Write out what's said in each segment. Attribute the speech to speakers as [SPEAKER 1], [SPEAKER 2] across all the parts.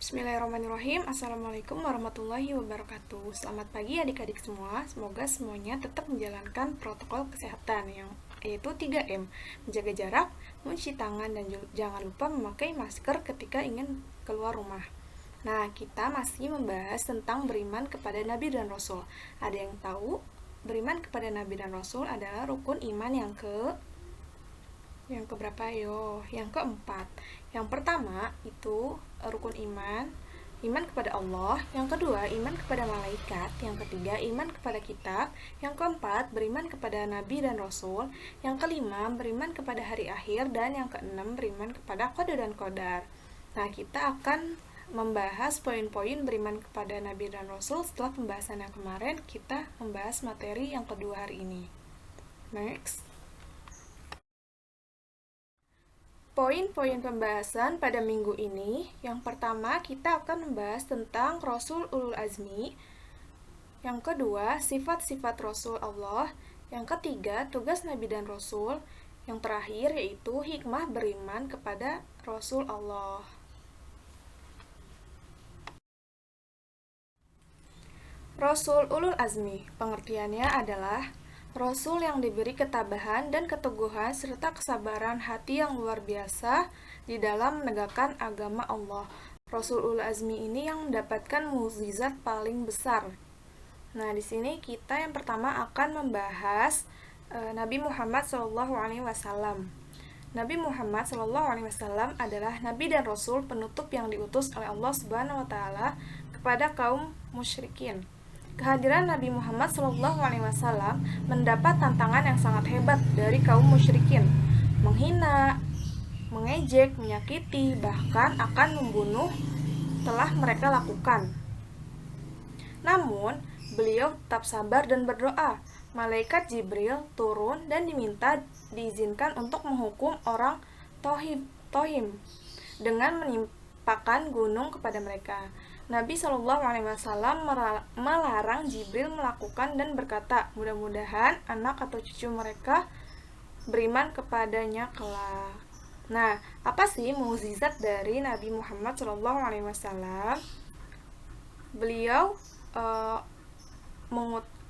[SPEAKER 1] Bismillahirrahmanirrahim. Assalamualaikum warahmatullahi wabarakatuh. Selamat pagi adik-adik semua. Semoga semuanya tetap menjalankan protokol kesehatan yang yaitu 3M. Menjaga jarak, mencuci tangan, dan jangan lupa memakai masker ketika ingin keluar rumah. Nah, kita masih membahas tentang beriman kepada Nabi dan Rasul. Ada yang tahu beriman kepada Nabi dan Rasul adalah rukun iman yang keberapa yo? Yang keempat. Yang pertama itu rukun iman kepada Allah. Yang kedua, iman kepada malaikat. Yang ketiga, iman kepada kitab. Yang keempat, beriman kepada nabi dan rasul. Yang kelima, beriman kepada hari akhir. Dan yang keenam, beriman kepada qada dan qadar. Nah, kita akan membahas poin-poin beriman kepada nabi dan rasul setelah pembahasan yang kemarin. Kita membahas materi yang kedua hari ini. Next. Poin-poin pembahasan pada minggu ini, yang pertama kita akan membahas tentang Rasul Ulul Azmi. Yang kedua, sifat-sifat Rasul Allah. Yang ketiga, tugas Nabi dan Rasul. Yang terakhir yaitu hikmah beriman kepada Rasul Allah. Rasul Ulul Azmi, pengertiannya adalah Rasul yang diberi ketabahan dan keteguhan serta kesabaran hati yang luar biasa di dalam menegakkan agama Allah. Rasul Ulul Azmi ini yang mendapatkan mukjizat paling besar. Nah, di sini kita yang pertama akan membahas Nabi Muhammad SAW. Nabi Muhammad SAW adalah Nabi dan Rasul penutup yang diutus oleh Allah Subhanahu wa Ta'ala kepada kaum musyrikin. Kehadiran Nabi Muhammad SAW mendapat tantangan yang sangat hebat dari kaum musyrikin, menghina, mengejek, menyakiti, bahkan akan membunuh telah mereka lakukan. Namun, beliau tetap sabar dan berdoa. Malaikat Jibril turun dan diizinkan untuk menghukum orang Tohim dengan menimpakan gunung kepada mereka. Nabi SAW melarang Jibril melakukan dan berkata, mudah-mudahan anak atau cucu mereka beriman kepadanya kelak. Nah, apa sih mukjizat dari Nabi Muhammad SAW? Beliau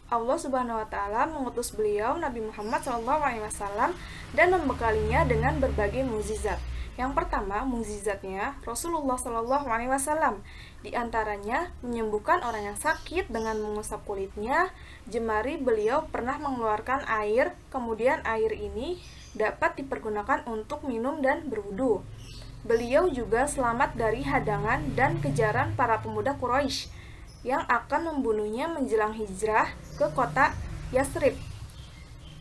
[SPEAKER 1] Allah Subhanahu wa Ta'ala mengutus beliau Nabi Muhammad SAW dan membekalinya dengan berbagai mukjizat. Yang pertama, mukjizatnya Rasulullah SAW. Di antaranya menyembuhkan orang yang sakit dengan mengusap kulitnya. Jemari beliau pernah mengeluarkan air, kemudian air ini dapat dipergunakan untuk minum dan berwudu. Beliau juga selamat dari hadangan dan kejaran para pemuda Quraisy yang akan membunuhnya menjelang hijrah ke kota Yathrib.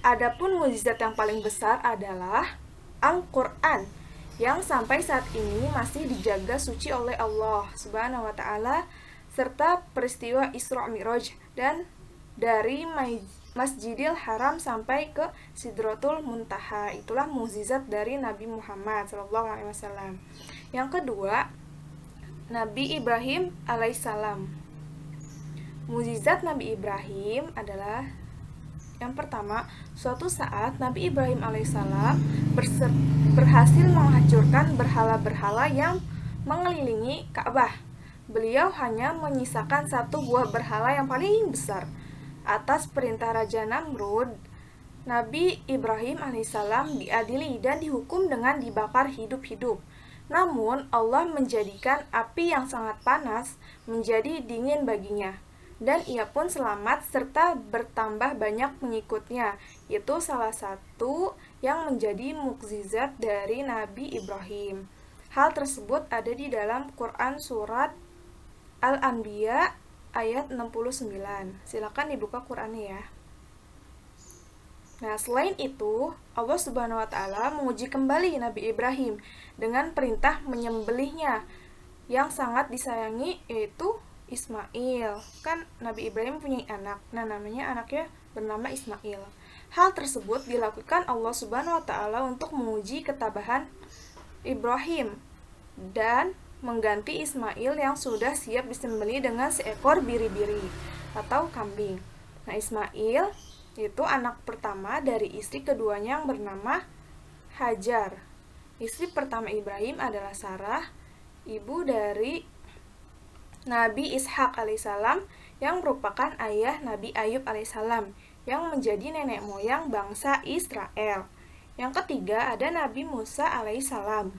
[SPEAKER 1] Adapun mukjizat yang paling besar adalah Al-Quran, yang sampai saat ini masih dijaga suci oleh Allah Subhanahu wa Ta'ala, serta peristiwa Isra Mi'raj dan dari Masjidil Haram sampai ke Sidratul Muntaha. Itulah mukjizat dari Nabi Muhammad SAW. Yang kedua, Nabi Ibrahim alaihissalam. Mukjizat Nabi Ibrahim adalah yang pertama, suatu saat Nabi Ibrahim alaihissalam berhasil menghancurkan berhala-berhala yang mengelilingi Ka'bah. Beliau hanya menyisakan satu buah berhala yang paling besar. Atas perintah Raja Namrud, Nabi Ibrahim alaihissalam diadili dan dihukum dengan dibakar hidup-hidup. Namun Allah menjadikan api yang sangat panas menjadi dingin baginya, dan ia pun selamat serta bertambah banyak pengikutnya. Itu salah satu yang menjadi mukjizat dari Nabi Ibrahim. Hal tersebut ada di dalam Quran surat Al-Anbiya ayat 69. Silakan dibuka Qurannya ya. Nah, selain itu, Allah Subhanahu wa Ta'ala menguji kembali Nabi Ibrahim dengan perintah menyembelihnya yang sangat disayangi, yaitu Ismail. Kan Nabi Ibrahim punya anak. Nah, anaknya bernama Ismail. Hal tersebut dilakukan Allah Subhanahu wa Ta'ala untuk menguji ketabahan Ibrahim dan mengganti Ismail yang sudah siap disembelih dengan seekor biri-biri atau kambing. Nah, Ismail itu anak pertama dari istri keduanya yang bernama Hajar. Istri pertama Ibrahim adalah Sarah, ibu dari Nabi Ishak alaihissalam yang merupakan ayah Nabi Ayub alaihissalam yang menjadi nenek moyang bangsa Israel. Yang ketiga ada Nabi Musa alaihissalam.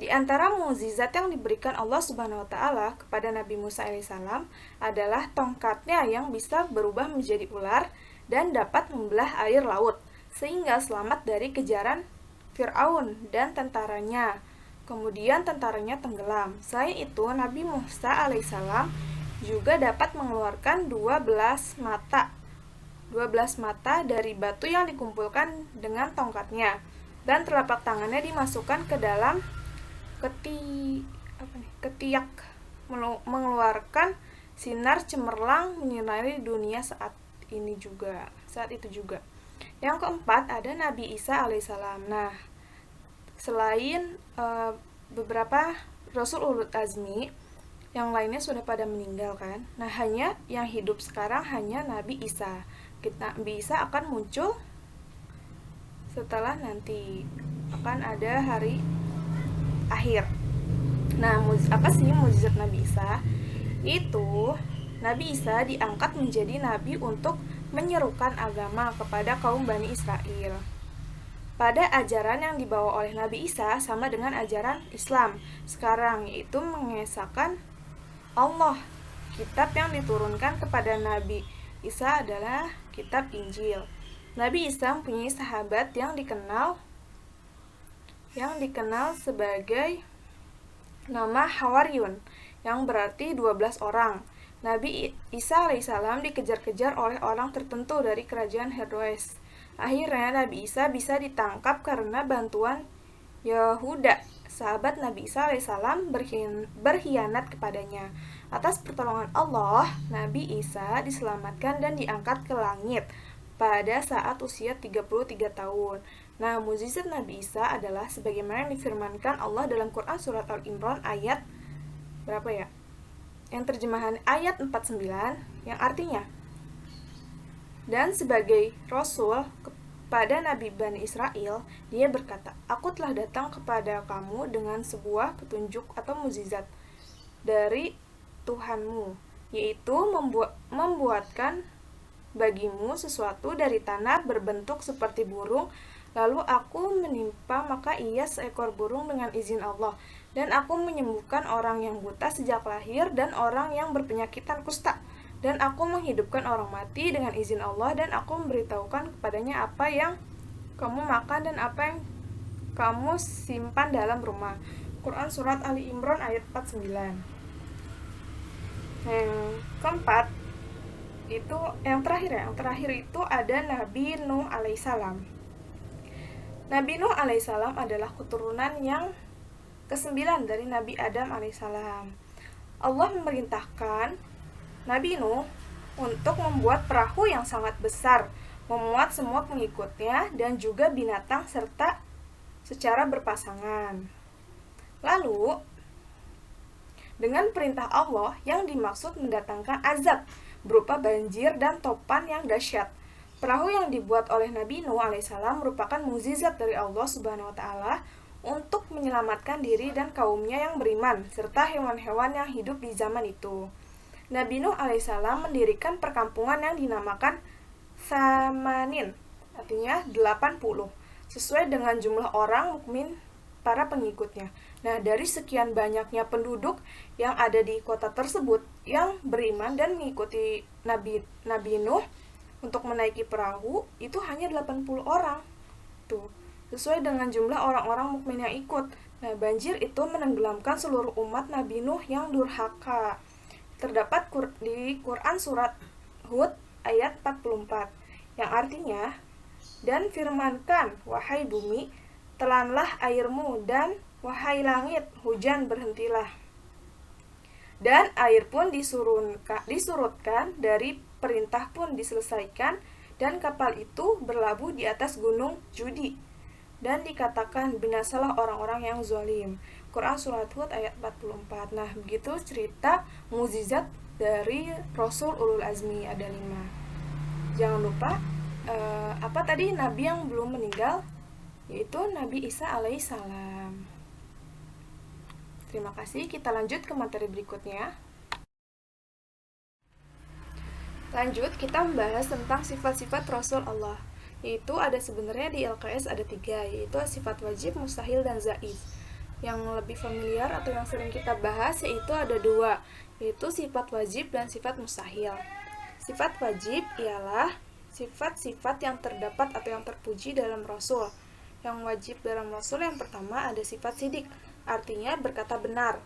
[SPEAKER 1] Di antara mukjizat yang diberikan Allah Subhanahu wa taala kepada Nabi Musa alaihissalam adalah tongkatnya yang bisa berubah menjadi ular dan dapat membelah air laut sehingga selamat dari kejaran Firaun dan tentaranya. Kemudian tentaranya tenggelam. Selain itu, Nabi Musa alaihissalam juga dapat mengeluarkan 12 mata dari batu yang dikumpulkan dengan tongkatnya, dan telapak tangannya dimasukkan ke dalam ketiak mengeluarkan sinar cemerlang menyinari dunia saat itu juga. Yang keempat ada Nabi Isa alaihissalam. Nah, selain beberapa Rasul ulul azmi, yang lainnya sudah pada meninggal kan. Nah, hanya yang hidup sekarang hanya Nabi Isa. Nabi Isa akan muncul setelah nanti akan ada hari akhir. Nah, apa sih mukjizat Nabi Isa? Itu Nabi Isa diangkat menjadi nabi untuk menyerukan agama kepada kaum Bani Israel. Pada ajaran yang dibawa oleh Nabi Isa sama dengan ajaran Islam sekarang, yaitu mengesahkan Allah. Kitab yang diturunkan kepada Nabi Isa adalah kitab Injil. Nabi Isa mempunyai sahabat yang dikenal sebagai nama Hawariyun, yang berarti 12 orang. Nabi Isa alaihissalam dikejar-kejar oleh orang tertentu dari kerajaan Herodes. Akhirnya Nabi Isa bisa ditangkap karena bantuan Yahuda. Sahabat Nabi Isa alaihissalam berkhianat kepadanya. Atas pertolongan Allah, Nabi Isa diselamatkan dan diangkat ke langit pada saat usia 33 tahun. Nah, mukjizat Nabi Isa adalah sebagaimana yang difirmankan Allah dalam Quran surat Al-Imran ayat berapa ya? Yang terjemahan ayat 49 yang artinya, dan sebagai Rasul kepada Nabi Bani Israel, dia berkata, aku telah datang kepada kamu dengan sebuah petunjuk atau mukjizat dari Tuhanmu, yaitu membuatkan bagimu sesuatu dari tanah berbentuk seperti burung. Lalu aku menimpa maka ia seekor burung dengan izin Allah, dan aku menyembuhkan orang yang buta sejak lahir dan orang yang berpenyakitan kusta, dan aku menghidupkan orang mati dengan izin Allah, dan aku memberitahukan kepadanya apa yang kamu makan dan apa yang kamu simpan dalam rumah. Quran surat Ali Imran ayat 49. Yang keempat itu yang terakhir itu ada Nabi Nuh alaihissalam. Nabi Nuh alaihissalam adalah keturunan yang ke-9 dari Nabi Adam alaihissalam. Allah memerintahkan Nabi Nuh untuk membuat perahu yang sangat besar, memuat semua pengikutnya dan juga binatang serta secara berpasangan. Lalu, dengan perintah Allah yang dimaksud mendatangkan azab berupa banjir dan topan yang dahsyat. Perahu yang dibuat oleh Nabi Nuh alaihissalam merupakan mukjizat dari Allah Subhanahu wa taala untuk menyelamatkan diri dan kaumnya yang beriman serta hewan-hewan yang hidup di zaman itu. Nabi Nuh alaihissalam mendirikan perkampungan yang dinamakan Samanin, artinya 80, sesuai dengan jumlah orang mukmin para pengikutnya. Nah, dari sekian banyaknya penduduk yang ada di kota tersebut yang beriman dan mengikuti Nabi Nuh untuk menaiki perahu, itu hanya 80 orang. Tuh, sesuai dengan jumlah orang-orang mukmin yang ikut. Nah, banjir itu menenggelamkan seluruh umat Nabi Nuh yang durhaka. Terdapat di Quran surat Hud ayat 44, yang artinya, dan firmankan, wahai bumi, telanlah airmu, dan wahai langit, hujan berhentilah. Dan air pun disurutkan, dari perintah pun diselesaikan, dan kapal itu berlabuh di atas gunung Judi. Dan dikatakan, binasalah orang-orang yang zalim. Quran surat Hud ayat 44. Nah, begitu cerita mukjizat dari Rasul ulul azmi, ada 5. Jangan lupa, apa tadi nabi yang belum meninggal? Yaitu Nabi Isa alaihissalam. Terima kasih, kita lanjut ke materi berikutnya. Lanjut, kita membahas tentang sifat-sifat Rasul Allah. Yaitu ada sebenarnya di LKS ada 3, yaitu sifat wajib, mustahil, dan zaiz. Yang lebih familiar atau yang sering kita bahas yaitu ada 2, yaitu sifat wajib dan sifat mustahil. Sifat wajib ialah sifat-sifat yang terdapat atau yang terpuji dalam Rasul. Yang wajib dalam Rasul yang pertama ada sifat sidik, artinya berkata benar,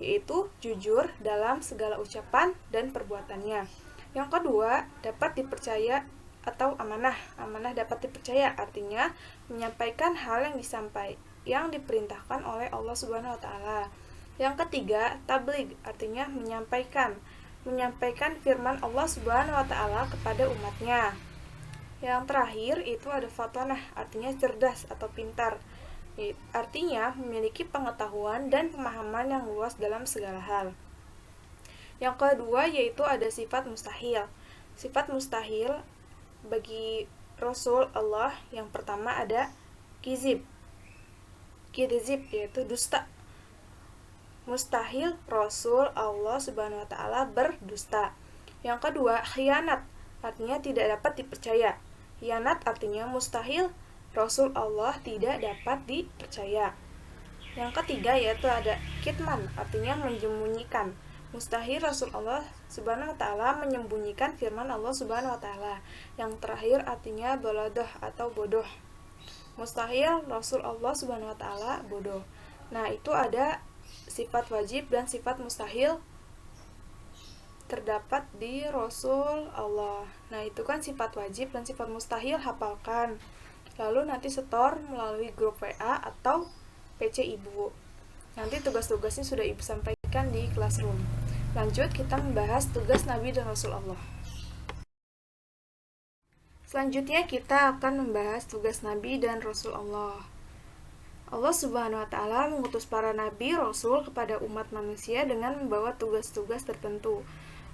[SPEAKER 1] yaitu jujur dalam segala ucapan dan perbuatannya. Yang kedua, dapat dipercaya atau amanah. Amanah dapat dipercaya, artinya menyampaikan hal yang diperintahkan oleh Allah Subhanahu wa taala. Yang ketiga, tabligh, artinya menyampaikan firman Allah Subhanahu wa taala kepada umatnya. Yang terakhir itu ada fatanah, artinya cerdas atau pintar. Artinya memiliki pengetahuan dan pemahaman yang luas dalam segala hal. Yang kedua yaitu ada sifat mustahil. Sifat mustahil bagi Rasul Allah yang pertama ada kizib, yaitu dusta. Mustahil Rasul Allah Subhanahu wa taala berdusta. Yang kedua khianat, artinya tidak dapat dipercaya. Khianat artinya mustahil Rasul Allah tidak dapat dipercaya. Yang ketiga yaitu ada kitman, artinya menyembunyikan. Mustahil Rasul Allah Subhanahu wa taala menyembunyikan firman Allah Subhanahu wa taala. Yang terakhir artinya baladah atau bodoh. Mustahil Rasul Allah Subhanahu wa taala bodoh. Nah, itu ada sifat wajib dan sifat mustahil terdapat di Rasul Allah. Nah, itu kan sifat wajib dan sifat mustahil, hafalkan. Lalu nanti setor melalui grup WA atau PC Ibu. Nanti tugas-tugasnya sudah Ibu sampaikan di classroom. Lanjut, kita membahas tugas Nabi dan Rasul Allah. Selanjutnya kita akan membahas tugas Nabi dan Rasul Allah. Allah Subhanahu wa taala mengutus para nabi, rasul kepada umat manusia dengan membawa tugas-tugas tertentu.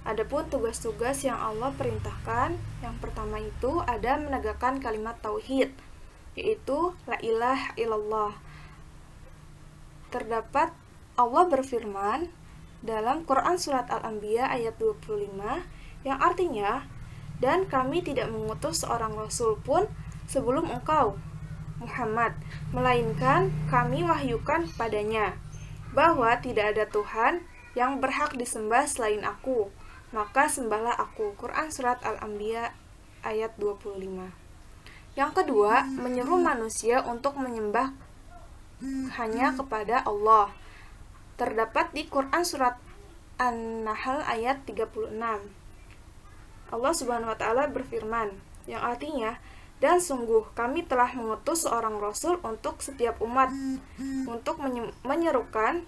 [SPEAKER 1] Adapun tugas-tugas yang Allah perintahkan, yang pertama itu ada menegakkan kalimat tauhid, yaitu la ilaha illallah. Terdapat Allah berfirman dalam Quran Surat Al-Anbiya ayat 25 yang artinya, dan kami tidak mengutus seorang rasul pun sebelum engkau Muhammad, melainkan kami wahyukan padanya bahwa tidak ada Tuhan yang berhak disembah selain aku, maka sembahlah aku. Quran Surat Al-Anbiya ayat 25. Yang kedua, menyuruh manusia untuk menyembah hanya kepada Allah. Terdapat di Quran Surat An-Nahl ayat 36. Allah Subhanahu wa taala berfirman, yang artinya, dan sungguh kami telah mengutus seorang rasul untuk setiap umat untuk menyerukan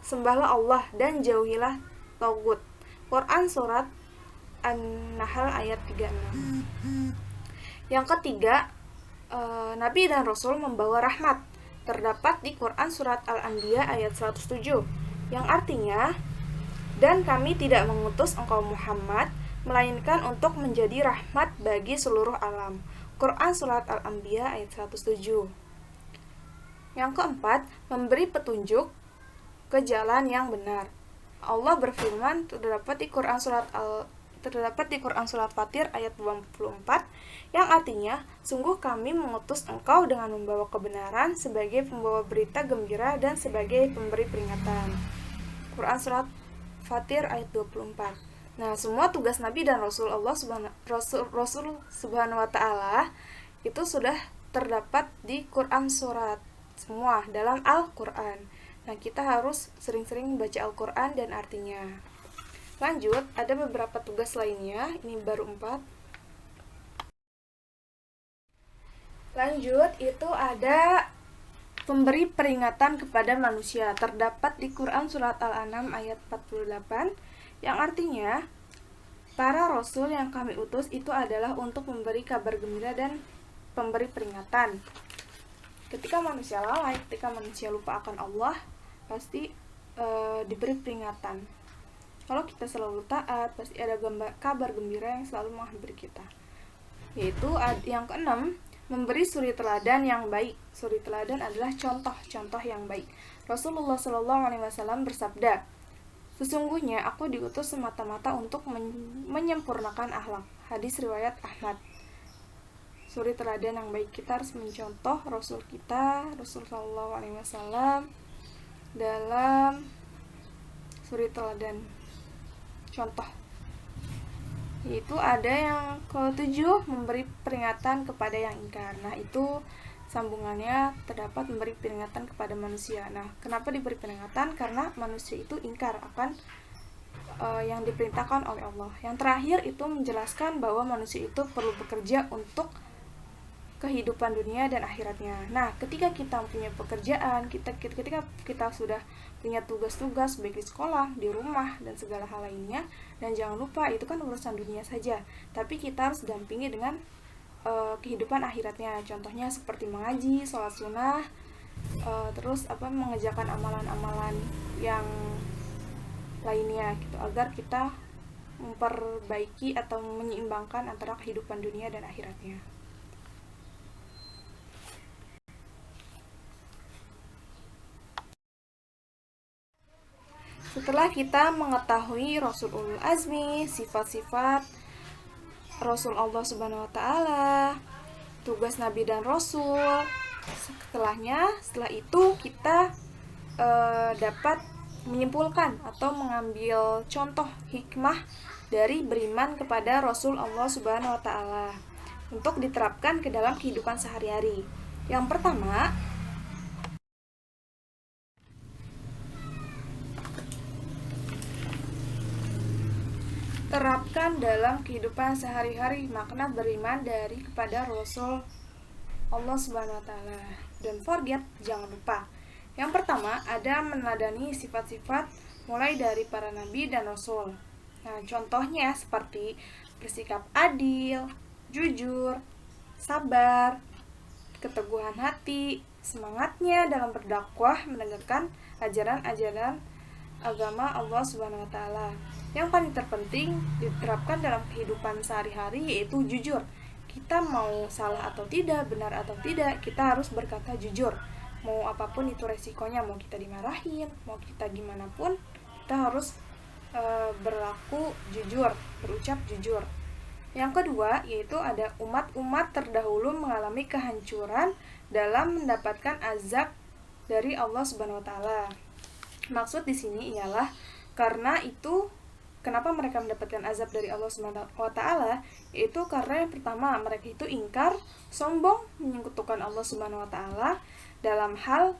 [SPEAKER 1] sembahlah Allah dan jauhilah tagut. Quran Surat An-Nahl ayat 36. Yang ketiga, Nabi dan Rasul membawa rahmat. Terdapat di Quran Surat Al-Anbiya ayat 107, yang artinya, dan kami tidak mengutus engkau Muhammad, melainkan untuk menjadi rahmat bagi seluruh alam. Quran Surat Al-Anbiya ayat 107. Yang keempat, memberi petunjuk ke jalan yang benar. Allah berfirman terdapat di Quran Surat Fatir ayat 24 yang artinya, sungguh kami mengutus engkau dengan membawa kebenaran sebagai pembawa berita gembira dan sebagai pemberi peringatan. Quran Surat Fatir ayat 24. Nah, semua tugas Nabi dan Rasul Allah Subhanahu wa taala itu sudah terdapat di Quran surat semua dalam Al-Qur'an. Nah, kita harus sering-sering membaca Al-Qur'an dan artinya. Lanjut, ada beberapa tugas lainnya, ini baru 4. Lanjut, itu ada pemberi peringatan kepada manusia. Terdapat di Quran Surat Al-An'am ayat 48, yang artinya, para rasul yang kami utus itu adalah untuk memberi kabar gembira dan pemberi peringatan. Ketika manusia lalai, ketika manusia lupa akan Allah, pasti diberi peringatan. Kalau kita selalu taat, pasti ada kabar gembira yang selalu menghampiri kita. Yaitu yang keenam, memberi suri teladan yang baik. Suri teladan adalah contoh-contoh yang baik. Rasulullah Shallallahu Alaihi Wasallam bersabda, sesungguhnya aku diutus semata-mata untuk menyempurnakan akhlak. Hadis riwayat Ahmad. Suri teladan yang baik, kita harus mencontoh Rasul kita, Rasul Shallallahu Alaihi Wasallam dalam suri teladan contoh. Yaitu ada yang ke-7, memberi peringatan kepada yang ingkar. Nah, itu sambungannya terdapat memberi peringatan kepada manusia. Nah, kenapa diberi peringatan? Karena manusia itu ingkar akan yang diperintahkan oleh Allah. Yang terakhir itu menjelaskan bahwa manusia itu perlu bekerja untuk kehidupan dunia dan akhiratnya. Nah, ketika kita punya pekerjaan, ketika kita sudah punya tugas-tugas baik di sekolah, di rumah, dan segala hal lainnya, dan jangan lupa itu kan urusan dunia saja, tapi kita harus dampingi dengan kehidupan akhiratnya. Contohnya seperti mengaji, sholat sunnah, terus mengerjakan amalan-amalan yang lainnya gitu, agar kita memperbaiki atau menyeimbangkan antara kehidupan dunia dan akhiratnya. Setelah kita mengetahui Rasul Ulul Azmi, sifat-sifat Rasul Allah Subhanahu wa Ta'ala, tugas Nabi dan Rasul, setelah itu kita dapat menyimpulkan atau mengambil contoh hikmah dari beriman kepada Rasul Allah Subhanahu wa Ta'ala untuk diterapkan ke dalam kehidupan sehari-hari. Yang pertama, terapkan dalam kehidupan sehari-hari makna beriman kepada Rasul Allah Subhanahu wa Ta'ala. Don't forget, jangan lupa. Yang pertama, ada meneladani sifat-sifat mulai dari para nabi dan rasul. Nah, contohnya seperti bersikap adil, jujur, sabar, keteguhan hati, semangatnya dalam berdakwah menegakkan ajaran-ajaran agama Allah Subhanahu wa Ta'ala. Yang paling terpenting diterapkan dalam kehidupan sehari-hari yaitu jujur. Kita mau salah atau tidak, benar atau tidak, kita harus berkata jujur. Mau apapun itu resikonya, mau kita dimarahin, mau kita gimana pun, kita harus berlaku jujur, berucap jujur. Yang kedua yaitu ada umat-umat terdahulu mengalami kehancuran dalam mendapatkan azab dari Allah Subhanahu wa Ta'ala. Maksud di sini ialah karena itu kenapa mereka mendapatkan azab dari Allah Subhanahu wa Ta'ala, yaitu karena yang pertama mereka itu ingkar, sombong, menyekutukan Allah Subhanahu wa Ta'ala. Dalam hal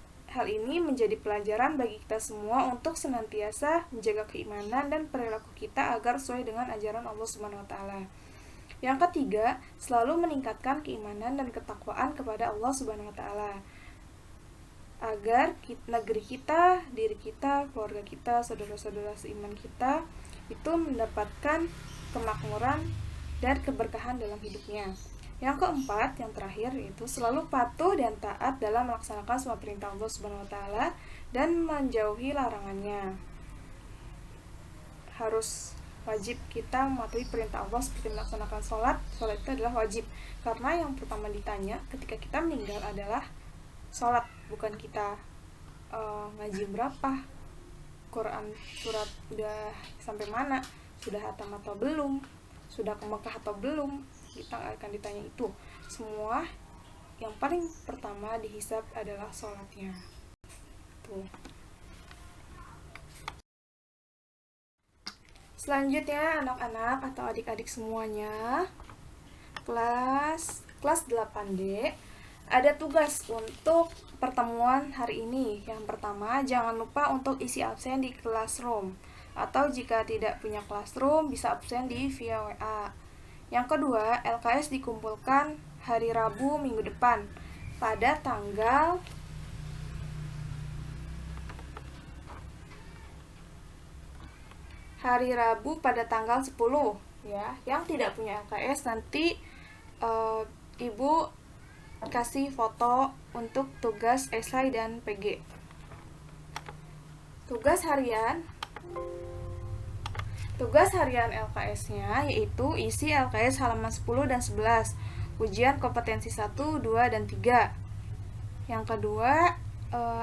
[SPEAKER 1] ini menjadi pelajaran bagi kita semua untuk senantiasa menjaga keimanan dan perilaku kita agar sesuai dengan ajaran Allah Subhanahu wa Ta'ala. Yang ketiga, selalu meningkatkan keimanan dan ketakwaan kepada Allah Subhanahu wa Ta'ala, agar negeri kita, diri kita, keluarga kita, saudara-saudara seiman kita itu mendapatkan kemakmuran dan keberkahan dalam hidupnya. Yang keempat, yang terakhir, yaitu selalu patuh dan taat dalam melaksanakan semua perintah Allah Subhanahu wa Ta'ala dan menjauhi larangannya. Harus wajib kita mematuhi perintah Allah seperti melaksanakan sholat. Sholat itu adalah wajib, karena yang pertama ditanya ketika kita meninggal adalah sholat, bukan kita ngaji berapa, Quran surat udah sampai mana, sudah hatam atau belum, sudah ke Mekah atau belum. Kita akan ditanya itu semua. Yang paling pertama dihisab adalah sholatnya. Tuh. Selanjutnya anak-anak atau adik-adik semuanya, kelas 8D, ada tugas untuk pertemuan hari ini. Yang pertama, jangan lupa untuk isi absen di classroom, atau jika tidak punya classroom bisa absen via WA. Yang kedua, LKS dikumpulkan hari Rabu minggu depan pada tanggal pada tanggal 10 ya. Yang tidak punya LKS nanti Ibu kasih foto untuk tugas esai dan PG. Tugas harian LKS-nya yaitu isi LKS halaman 10 dan 11. ujian kompetensi 1, 2, dan 3. Yang kedua,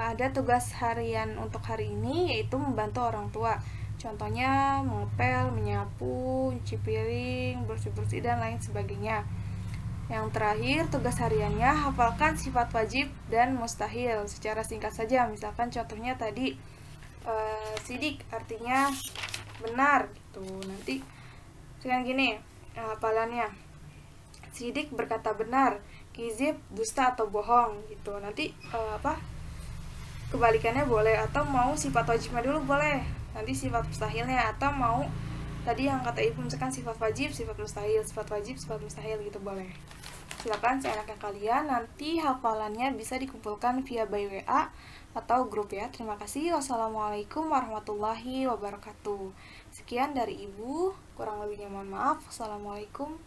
[SPEAKER 1] ada tugas harian untuk hari ini, yaitu membantu orang tua. Contohnya mengepel, menyapu, cuci piring, bersih-bersih, dan lain sebagainya. Yang terakhir, tugas hariannya hafalkan sifat wajib dan mustahil secara singkat saja. Misalkan contohnya tadi sidik artinya benar gitu. Nanti dengan gini hafalannya. Sidik berkata benar, kizib dusta atau bohong gitu. Nanti kebalikannya boleh, atau mau sifat wajibnya dulu boleh, nanti sifat mustahilnya, atau mau tadi yang kata ibu misalkan sifat wajib, sifat mustahil, sifat wajib, sifat mustahil gitu boleh. Silakan seenaknya kalian. Nanti hafalannya bisa dikumpulkan via by WA atau grup ya. Terima kasih. Wassalamualaikum warahmatullahi wabarakatuh. Sekian dari ibu, kurang lebihnya mohon maaf. Wassalamualaikum